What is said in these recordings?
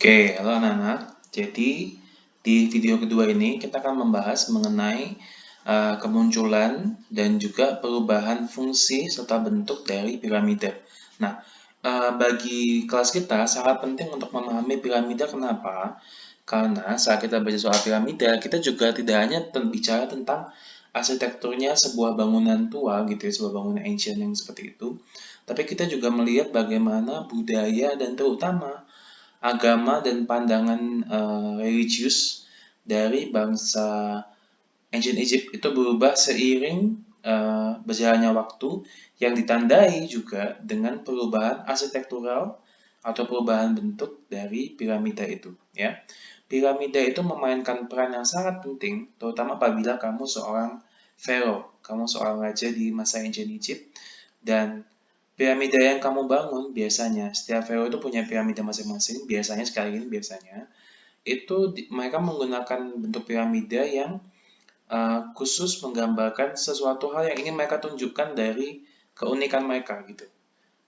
Oke, halo anak-anak. Jadi, di video kedua ini kita akan membahas mengenai kemunculan dan juga perubahan fungsi serta bentuk dari piramida. Nah, bagi kelas kita sangat penting untuk memahami piramida. Kenapa? Karena saat kita belajar soal piramida, kita juga tidak hanya bicara tentang arsitekturnya sebuah bangunan tua gitu ya, sebuah bangunan ancient yang seperti itu, tapi kita juga melihat bagaimana budaya dan terutama agama dan pandangan religius dari bangsa Ancient Egypt itu berubah seiring berjalannya waktu yang ditandai juga dengan perubahan arsitektural atau perubahan bentuk dari piramida itu, ya. Piramida itu memainkan peran yang sangat penting, terutama apabila kamu seorang pharaoh, kamu seorang raja di masa Ancient Egypt, dan piramida yang kamu bangun biasanya, setiap pharaoh itu punya piramida masing-masing, biasanya sekali ini biasanya, itu mereka menggunakan bentuk piramida yang khusus menggambarkan sesuatu hal yang ingin mereka tunjukkan dari keunikan mereka gitu.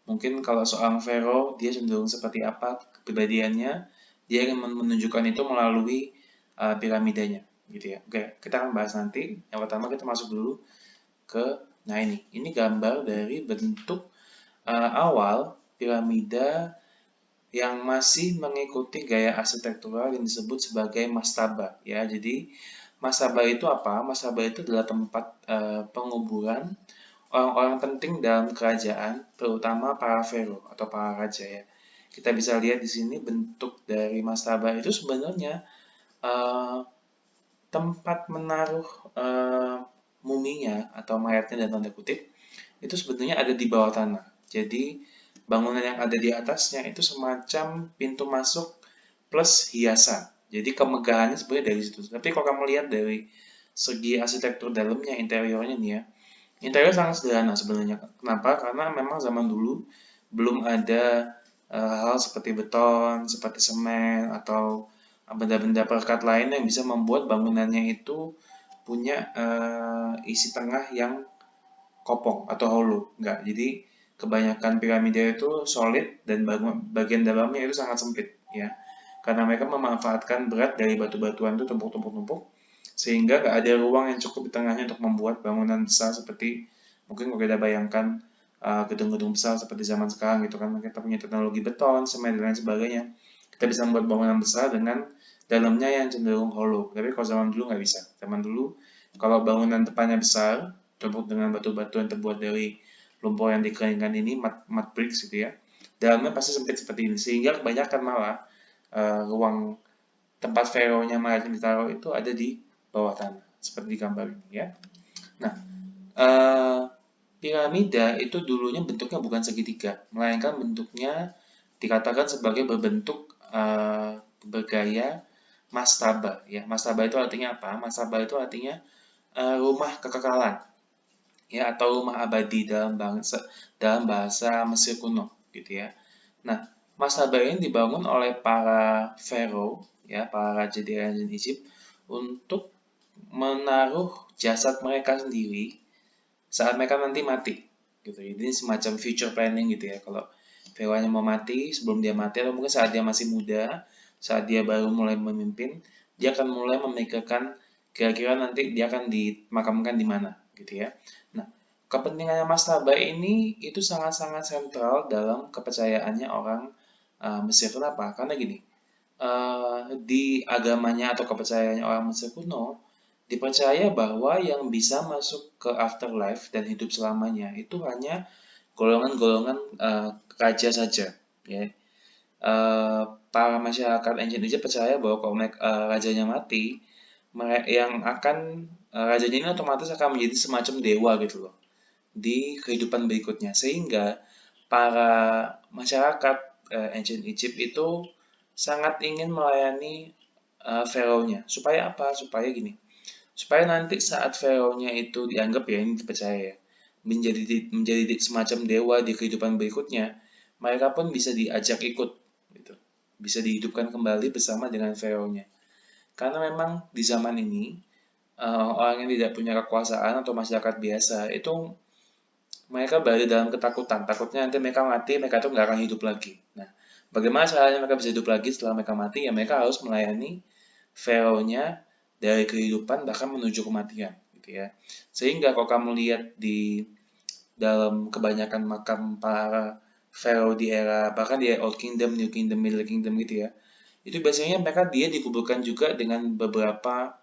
Mungkin kalau seorang pharaoh, dia cenderung seperti apa kepribadiannya, dia ingin menunjukkan itu melalui piramidanya gitu ya. Oke, kita akan bahas nanti. Yang pertama kita masuk dulu ke, nah ini gambar dari bentuk awal piramida yang masih mengikuti gaya arsitektural yang disebut sebagai mastaba ya. Jadi mastaba itu apa? Mastaba itu adalah tempat penguburan orang-orang penting dalam kerajaan, terutama para pharaoh atau para raja ya. Kita bisa lihat di sini bentuk dari mastaba itu sebenarnya uh, tempat menaruh muminya atau mayatnya dan tanda kutip itu sebenarnya ada di bawah tanah. Jadi bangunan yang ada di atasnya itu semacam pintu masuk plus hiasan. Jadi kemegahannya sebenarnya dari situ. Tapi kalau kamu lihat dari segi arsitektur dalamnya, interiornya nih ya, interior sangat sederhana sebenarnya. Kenapa? Karena memang zaman dulu belum ada hal seperti beton, seperti semen, atau benda-benda perekat lain yang bisa membuat bangunannya itu punya isi tengah yang kopong atau hollow. Enggak. Jadi kebanyakan piramida itu solid dan bagian dalamnya itu sangat sempit ya. Karena mereka memanfaatkan berat dari batu-batuan itu tumpuk-tumpuk-tumpuk sehingga nggak ada ruang yang cukup di tengahnya untuk membuat bangunan besar seperti mungkin kalau kita bayangkan gedung-gedung besar seperti zaman sekarang gitu kan, kita punya teknologi beton, semen dan lain sebagainya. Kita bisa membuat bangunan besar dengan dalamnya yang cenderung hollow. Tapi kalau zaman dulu nggak bisa. Zaman dulu kalau bangunan depannya besar, terbuat dengan batu-batu yang terbuat dari lumpur yang dikeringkan ini, mud bricks gitu ya. Dalamnya pasti sempit seperti ini, sehingga kebanyakan malah ruang tempat pharaoh-nya mayat yang ditaruh itu ada di bawah tanah, seperti di gambar ini ya. Nah, uh, piramida itu dulunya bentuknya bukan segitiga, melainkan bentuknya dikatakan sebagai berbentuk bergaya mastaba ya. Mastaba itu artinya apa? Mastaba itu artinya rumah kekekalan ya, atau rumah abadi dalam bahasa Mesir kuno gitu ya. Nah, mastaba ini dibangun oleh para pharaoh ya, para raja di ancient Egypt untuk menaruh jasad mereka sendiri saat mereka nanti mati gitu. Ini semacam future planning gitu ya. Kalau pharaohnya mau mati, sebelum dia mati atau mungkin saat dia masih muda, saat dia baru mulai memimpin, dia akan mulai memikirkan kira-kira nanti dia akan dimakamkan di mana gitu ya. Nah, kepentingannya mastaba ini itu sangat-sangat sentral dalam kepercayaannya orang Mesir. Kenapa? Karena gini, di agamanya atau kepercayaannya orang Mesir kuno, dipercaya bahwa yang bisa masuk ke afterlife dan hidup selamanya itu hanya golongan-golongan raja saja. Ya. Para masyarakat ancient Egypt percaya bahwa kalau rajanya mati, yang akan rajanya ini otomatis akan menjadi semacam dewa gitu loh di kehidupan berikutnya, sehingga para masyarakat ancient Egypt itu sangat ingin melayani pharaoh-nya. Supaya apa? Supaya gini, supaya nanti saat pharaoh-nya itu dianggap ya, ini dipercaya ya, menjadi semacam dewa di kehidupan berikutnya, mereka pun bisa diajak ikut gitu. Bisa dihidupkan kembali bersama dengan pharaoh-nya. Karena memang di zaman ini orang yang tidak punya kekuasaan atau masyarakat biasa itu mereka berada dalam ketakutan. Takutnya nanti mereka mati, mereka tuh nggak akan hidup lagi. Nah, Bagaimana caranya mereka bisa hidup lagi setelah mereka mati? Ya mereka harus melayani pharaoh-nya dari kehidupan bahkan menuju kematian, gitu ya. Sehingga kalau kamu lihat di dalam kebanyakan makam para pharaoh di era bahkan di Old Kingdom, New Kingdom, Middle Kingdom gitu ya, itu biasanya dia dikuburkan juga dengan beberapa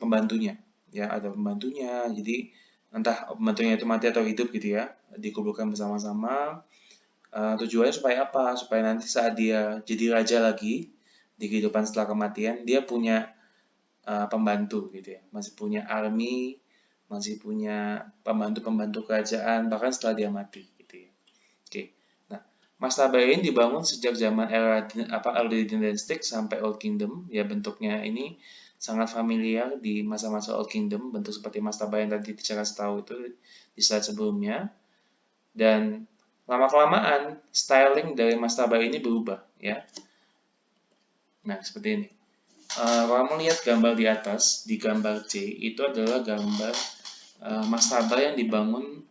pembantunya. Ya, ada pembantunya. Jadi entah pembantunya itu mati atau hidup gitu ya, dikuburkan bersama-sama. Tujuannya supaya apa? Supaya nanti saat dia jadi raja lagi di kehidupan setelah kematian, dia punya pembantu gitu ya, masih punya army, masih punya pembantu-pembantu kerajaan bahkan setelah dia mati gitu ya. Oke. Nah, mastaba ini dibangun sejak zaman era early dynastic sampai Old Kingdom. Ya bentuknya ini sangat familiar di masa-masa Old Kingdom, bentuk seperti mastaba yang tadi Teacher kasih tahu itu di slide sebelumnya. Dan lama-kelamaan styling dari mastaba ini berubah ya. Nah, seperti ini. Kalau kamu lihat gambar di atas, di gambar C, itu adalah gambar mastaba yang dibangun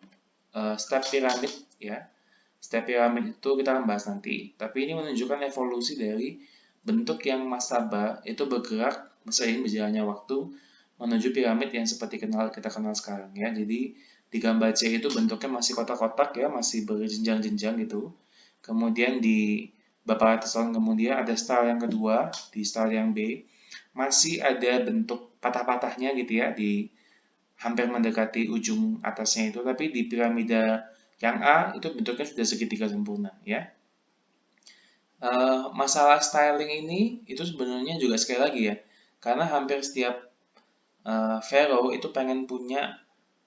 step piramid ya. Step piramid itu kita akan bahas nanti, tapi ini menunjukkan evolusi dari bentuk yang mastaba itu bergerak seiring berjalannya waktu menuju piramid yang seperti kita kenal sekarang ya. Jadi di gambar C itu bentuknya masih kotak-kotak ya, masih berjenjang-jenjang gitu. Kemudian di beberapa ratus tahun kemudian ada style yang kedua, di style yang B masih ada bentuk patah-patahnya gitu ya di hampir mendekati ujung atasnya itu, tapi di piramida yang A itu bentuknya sudah segitiga sempurna ya. Masalah styling ini itu sebenarnya juga sekali lagi ya, karena hampir setiap pharaoh itu pengen punya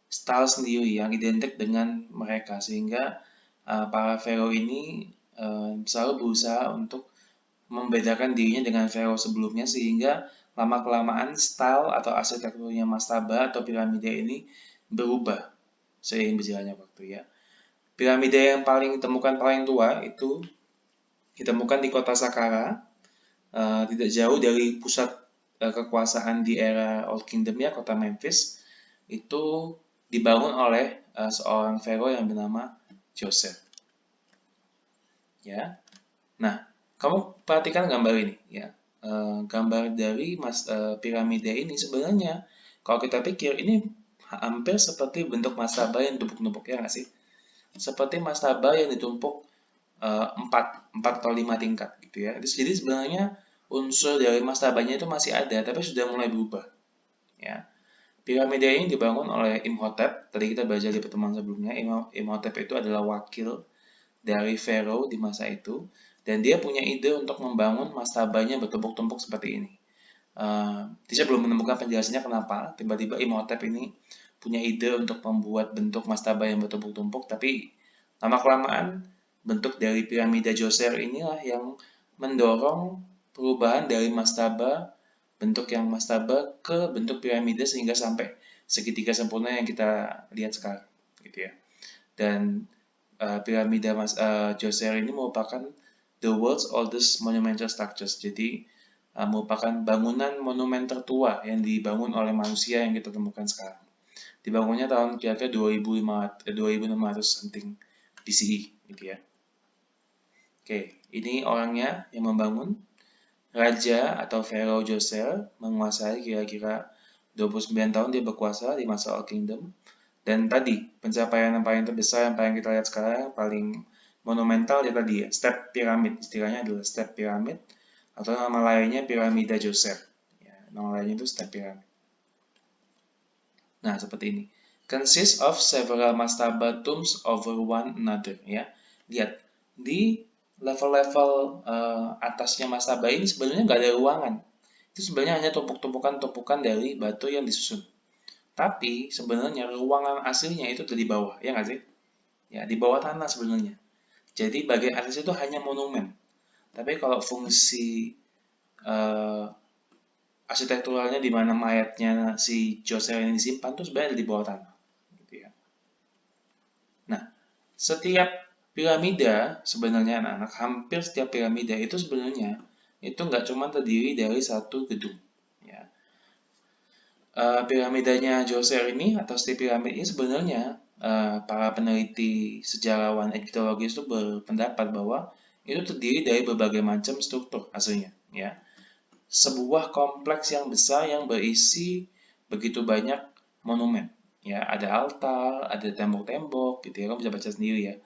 style sendiri yang identik dengan mereka, sehingga para pharaoh ini selalu berusaha untuk membedakan dirinya dengan pharaoh sebelumnya, sehingga lama-kelamaan style atau arsitekturnya mastaba atau piramida ini berubah seiring berjalannya waktu ya. Piramida yang paling ditemukan paling tua itu ditemukan di kota Saqqara, tidak jauh dari pusat kekuasaan di era Old Kingdom ya, kota Memphis. Itu dibangun oleh seorang pharaoh yang bernama Joseph. Ya. Nah, kamu perhatikan gambar ini ya. Gambar dari piramida ini sebenarnya kalau kita pikir ini hampir seperti bentuk mastaba yang tumpuk-tumpuk ya nggak sih? Seperti mastaba yang ditumpuk 4 atau 5 tingkat gitu ya. Jadi sebenarnya unsur dari mastabanya itu masih ada tapi sudah mulai berubah ya. Piramida ini dibangun oleh Imhotep. Tadi kita belajar di pertemuan sebelumnya, Imhotep itu adalah wakil dari Pharaoh di masa itu, dan dia punya ide untuk membangun mastabanya bertumpuk-tumpuk seperti ini. Dia belum menemukan penjelasannya kenapa tiba-tiba Imhotep ini punya ide untuk membuat bentuk mastaba yang bertumpuk-tumpuk, tapi lama-kelamaan bentuk dari piramida Djoser inilah yang mendorong perubahan dari mastaba, bentuk yang mastaba ke bentuk piramida sehingga sampai segitiga sempurna yang kita lihat sekarang, gitu ya. Dan piramida Djoser ini merupakan the world's oldest monumental structures. Jadi merupakan bangunan monumen tertua yang dibangun oleh manusia yang kita temukan sekarang. Dibangunnya tahun kira-kira 2600 something BCE gitu ya. Oke, ini orangnya yang membangun. Raja atau Pharaoh Djoser menguasai kira-kira 29 tahun dia berkuasa di masa Old Kingdom. Dan tadi pencapaian yang paling terbesar yang paling kita lihat sekarang paling monumental ya tadi ya, step piramid, istilahnya adalah step piramid atau nama lainnya piramida Djoser. Ya, nama lainnya itu step piramid. Nah, seperti ini. Consists of several mastaba tombs over one another ya. Lihat di level-level atasnya mastaba ini sebenarnya nggak ada ruangan. Itu sebenarnya hanya tumpukan-tumpukan dari batu yang disusun. Tapi sebenarnya ruangan aslinya itu ada di bawah, ya nggak sih? Ya, di bawah tanah sebenarnya. Jadi bagian atas itu hanya monumen. Tapi kalau fungsi arsitekturalnya di mana mayatnya si Djoser ini disimpan tuh sebenarnya ada di bawah tanah. Gitu ya. Nah, setiap piramida sebenarnya anak-anak, hampir setiap piramida itu sebenarnya itu nggak cuma terdiri dari satu gedung. Ya. Piramidanya Djoser ini atau step piramid ini sebenarnya para peneliti sejarawan Egyptologis itu berpendapat bahwa itu terdiri dari berbagai macam struktur aslinya, ya. Sebuah kompleks yang besar yang berisi begitu banyak monumen, ya. Ada altar, ada tembok-tembok, gitu ya. Kamu bisa baca sendiri ya.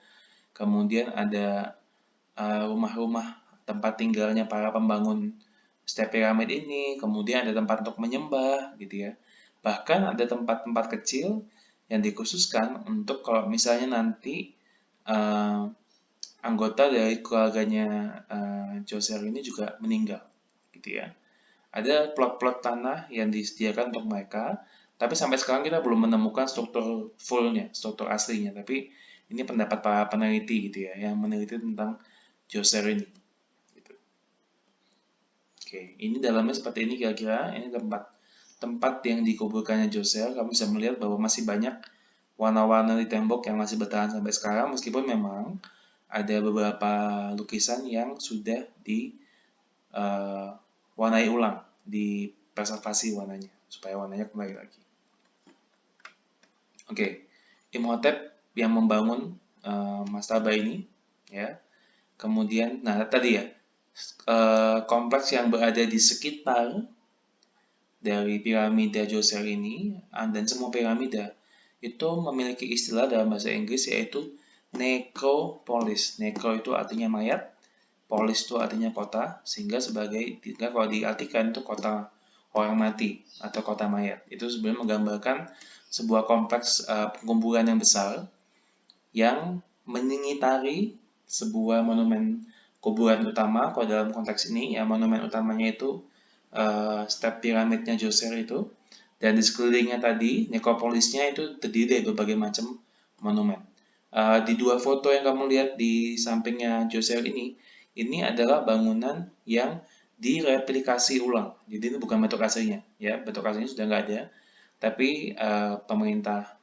Kemudian ada rumah-rumah tempat tinggalnya para pembangun setiap piramid ini, kemudian ada tempat untuk menyembah, gitu ya. Bahkan ada tempat-tempat kecil yang dikhususkan untuk kalau misalnya nanti uh, anggota dari keluarganya Joser ini juga meninggal, gitu ya. Ada plot-plot tanah yang disediakan untuk mereka, tapi sampai sekarang kita belum menemukan struktur fullnya, struktur aslinya. Tapi ini pendapat para peneliti gitu ya, yang meneliti tentang Joser ini. Gitu. Oke, ini dalamnya seperti ini kira-kira. Ini tempat yang dikuburkannya Joser. Kamu bisa melihat bahwa masih banyak warna-warna di tembok yang masih bertahan sampai sekarang, meskipun memang ada beberapa lukisan yang sudah diwarnai ulang, dipreservasi warnanya, supaya warnanya kembali lagi. Oke, Imhotep yang membangun mastaba ini, ya. Kemudian, nah tadi ya, kompleks yang berada di sekitar dari piramida Djoser ini dan semua piramida itu memiliki istilah dalam bahasa Inggris yaitu necropolis. Necro itu artinya mayat, polis itu artinya kota, sehingga kalau diartikan itu kota orang mati atau kota mayat. Itu sebenarnya menggambarkan sebuah kompleks pengumpulan yang besar yang mengitari sebuah monumen kuburan utama. Kalau dalam konteks ini ya monumen utamanya itu step piramidnya Djoser itu, dan di sekelilingnya tadi nekropolisnya itu terdiri dari berbagai macam monumen. Di dua foto yang kamu lihat di sampingnya Djoser ini adalah bangunan yang direplikasi ulang. Jadi ini bukan bentuk aslinya, ya bentuk aslinya sudah nggak ada. Tapi pemerintah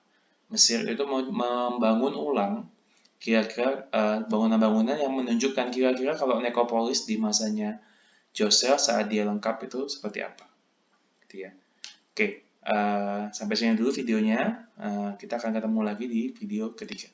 Mesir itu mau membangun ulang kira-kira bangunan-bangunan yang menunjukkan kira-kira kalau nekropolis di masanya Djoser saat dia lengkap itu seperti apa, gitu ya. Oke, sampai sini dulu videonya. Kita akan ketemu lagi di video ketiga.